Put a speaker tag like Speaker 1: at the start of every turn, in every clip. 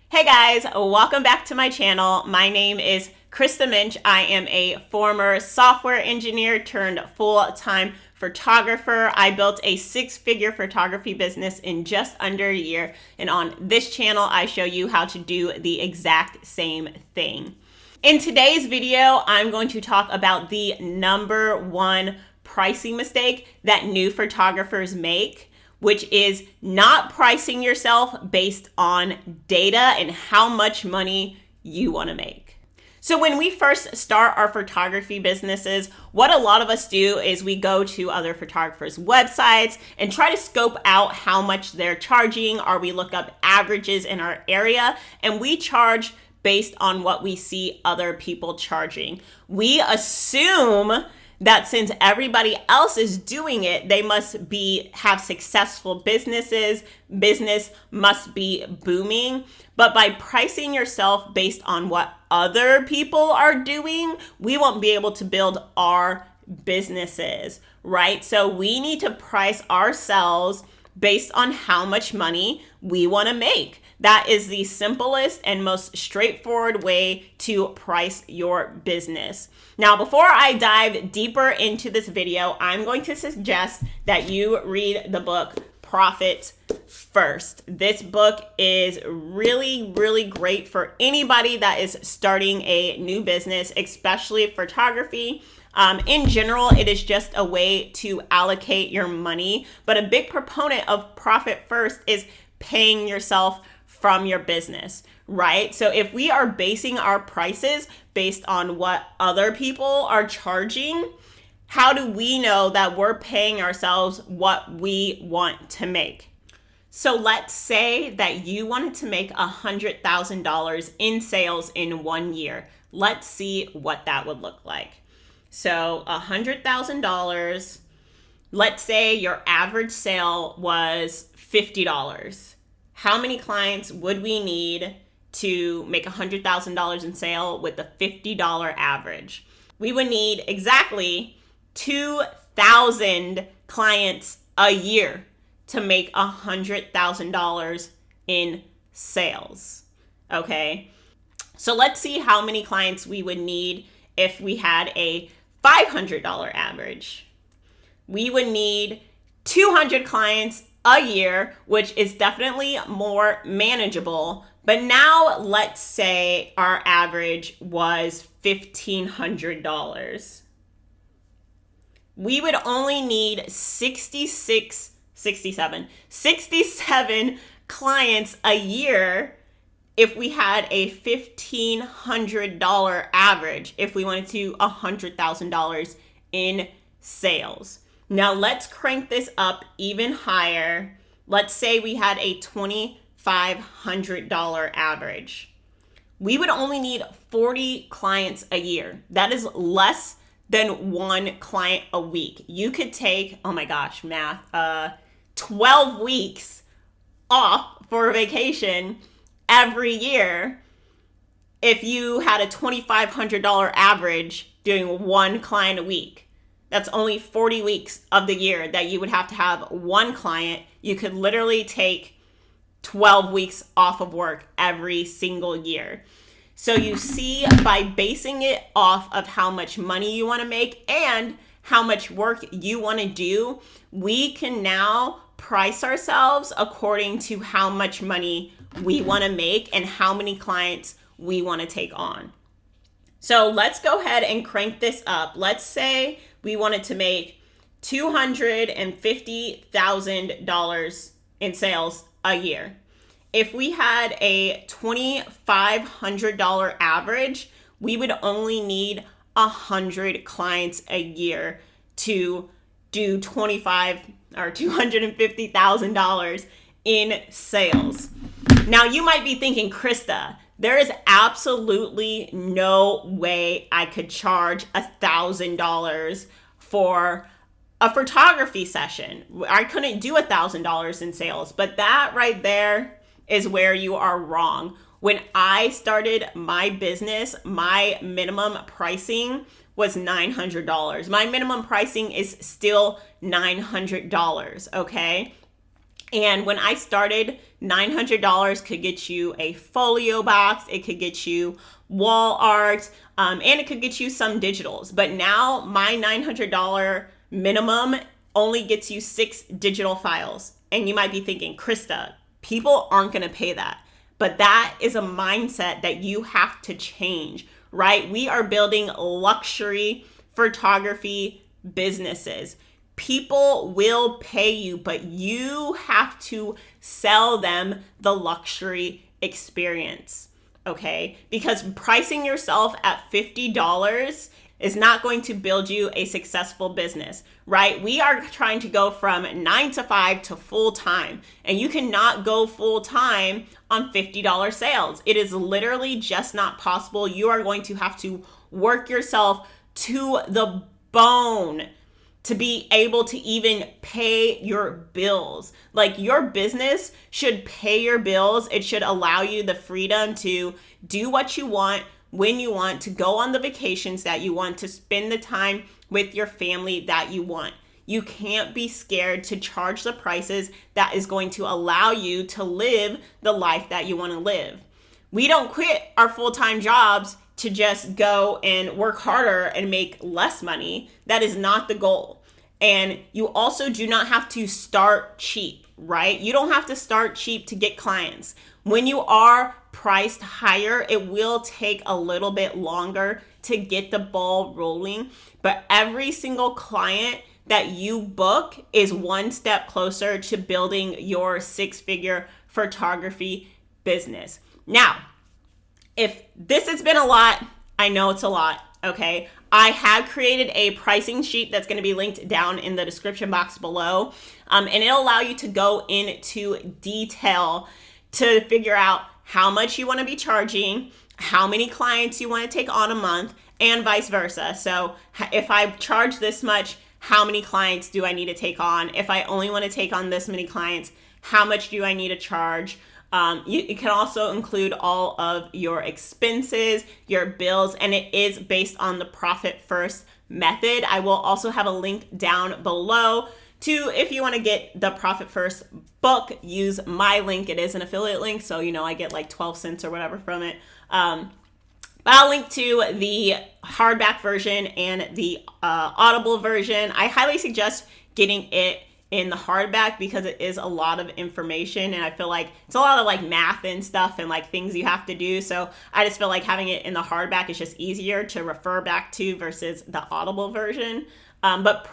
Speaker 1: Hey guys, welcome back to my channel. My name is Krysta Miinch. I am a former software engineer turned full-time photographer. I built a six-figure photography business in just under a year, and on this channel I show you how to do the exact same thing. In today's video, I'm going to talk about the number one pricing mistake that new photographers make, which is not pricing yourself based on data and how much money you want to make. So when we first start our photography businesses, what a lot of us do is we go to other photographers' websites and try to scope out how much they're charging, or we look up averages in our area, and we charge based on what we see other people charging. We assume that since everybody else is doing it, they must have successful businesses. Business must be booming. But by pricing yourself based on what other people are doing, we won't be able to build our businesses, right? So we need to price ourselves based on how much money we want to make. That is the simplest and most straightforward way to price your business. Now, before I dive deeper into this video, I'm going to suggest that you read the book Profit First. This book is really, really great for anybody that is starting a new business, especially photography. In general, it is just a way to allocate your money, but a big proponent of Profit First is paying yourself from your business, right? So if we are basing our prices based on what other people are charging, how do we know that we're paying ourselves what we want to make? So let's say that you wanted to make $100,000 in sales in 1 year. Let's see what that would look like. So $100,000, let's say your average sale was $50. How many clients would we need to make $100,000 in sale with a $50 average? We would need exactly 2,000 clients a year to make $100,000 in sales. Okay, so let's see how many clients we would need if we had a $500 average. We would need 200 clients a year, which is definitely more manageable. But now let's say our average was $1,500. We would only need 67 clients a year if we had a $1,500 average, if we wanted to $100,000 in sales. Now let's crank this up even higher. Let's say we had a $2,500 average. We would only need 40 clients a year. That is less than one client a week. You could take, oh my gosh, math, 12 weeks off for a vacation every year if you had a $2,500 average doing one client a week. That's only 40 weeks of the year that you would have to have one client. You could literally take 12 weeks off of work every single year. So you see, by basing it off of how much money you want to make and how much work you want to do, we can now price ourselves according to how much money we want to make and how many clients we want to take on. So let's go ahead and crank this up. Let's say we wanted to make $250,000 in sales a year. If we had a $2,500 average, we would only need 100 clients a year to do $250,000 in sales. Now you might be thinking, Krysta, there is absolutely no way I could charge $1,000 for a photography session. I couldn't do $1,000 in sales, but that right there is where you are wrong. When I started my business, my minimum pricing was $900. My minimum pricing is still $900, okay? And when I started, $900 could get you a folio box, it could get you wall art, and it could get you some digitals. But now my $900 minimum only gets you 6 digital files. And you might be thinking, Krysta, people aren't going to pay that. But that is a mindset that you have to change, right? We are building luxury photography businesses. People will pay you, but you have to sell them the luxury experience, okay? Because pricing yourself at $50 is not going to build you a successful business, right? We are trying to go from 9 to 5 to full time, and you cannot go full time on $50 sales. It is literally just not possible. You are going to have to work yourself to the bone to be able to even pay your bills. Like, your business should pay your bills. It should allow you the freedom to do what you want, when you want, to go on the vacations that you want, to spend the time with your family that you want. You can't be scared to charge the prices that is going to allow you to live the life that you want to live. We don't quit our full-time jobs to just go and work harder and make less money. That is not the goal. And you also do not have to start cheap, right? You don't have to start cheap to get clients. When you are priced higher, it will take a little bit longer to get the ball rolling. But every single client that you book is one step closer to building your 6-figure photography business. Now, if this has been a lot, I know it's a lot, okay? I have created a pricing sheet that's going to be linked down in the description box below, and it'll allow you to go into detail to figure out how much you want to be charging, how many clients you want to take on a month, and vice versa. So if I charge this much, how many clients do I need to take on? If I only want to take on this many clients, how much do I need to charge? It can also include all of your expenses, your bills, and it is based on the profit first method. I will also have a link down below to, if you want to get the profit first book, use my link. It is an affiliate link, so I get like 12 cents or whatever from it. But I'll link to the hardback version and the Audible version. I highly suggest getting it in the hardback because it is a lot of information, and I feel like it's a lot of like math and stuff and like things you have to do. So I just feel like having it in the hardback is just easier to refer back to versus the Audible version. But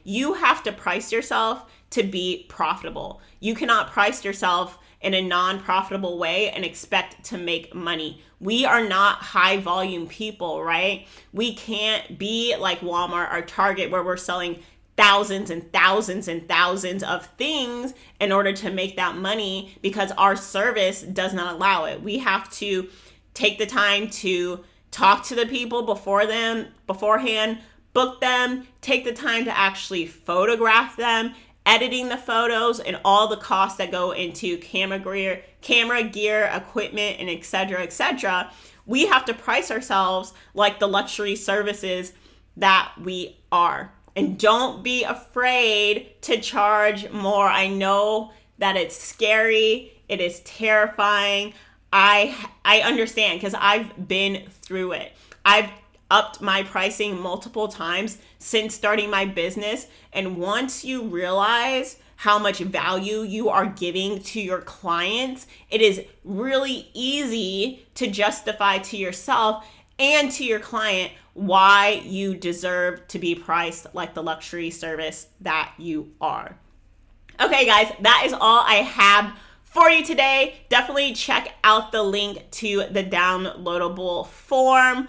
Speaker 1: you have to price yourself to be profitable. You cannot price yourself in a non-profitable way and expect to make money. We are not high volume people, right? We can't be like Walmart or Target where we're selling thousands and thousands and thousands of things in order to make that money, because our service does not allow it. We have to take the time to talk to the people beforehand, book them, take the time to actually photograph them, editing the photos, and all the costs that go into camera gear, equipment, and etc., etc. We have to price ourselves like the luxury services that we are. And don't be afraid to charge more. I know that it's scary. It is terrifying. I understand because I've been through it. I've upped my pricing multiple times since starting my business. And once you realize how much value you are giving to your clients, it is really easy to justify to yourself and to your client why you deserve to be priced like the luxury service that you are. Okay, guys, that is all I have for you today. Definitely check out the link to the downloadable form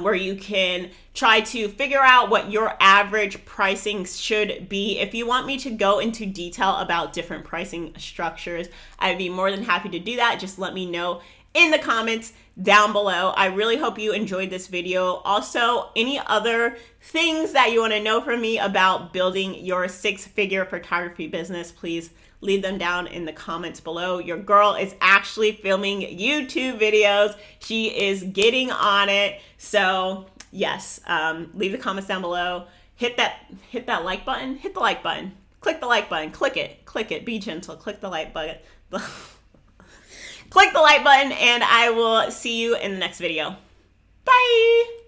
Speaker 1: where you can try to figure out what your average pricing should be. If you want me to go into detail about different pricing structures, I'd be more than happy to do that. Just let me know in the comments down below. I really hope you enjoyed this video. Also, any other things that you want to know from me about building your 6-figure photography business, please leave them down in the comments below. Your girl is actually filming YouTube videos. She is getting on it. So yes, leave the comments down below. Hit that like button. Hit the like button. click the like button. Click it. Be gentle. Click the like button. Click the like button, and I will see you in the next video. Bye.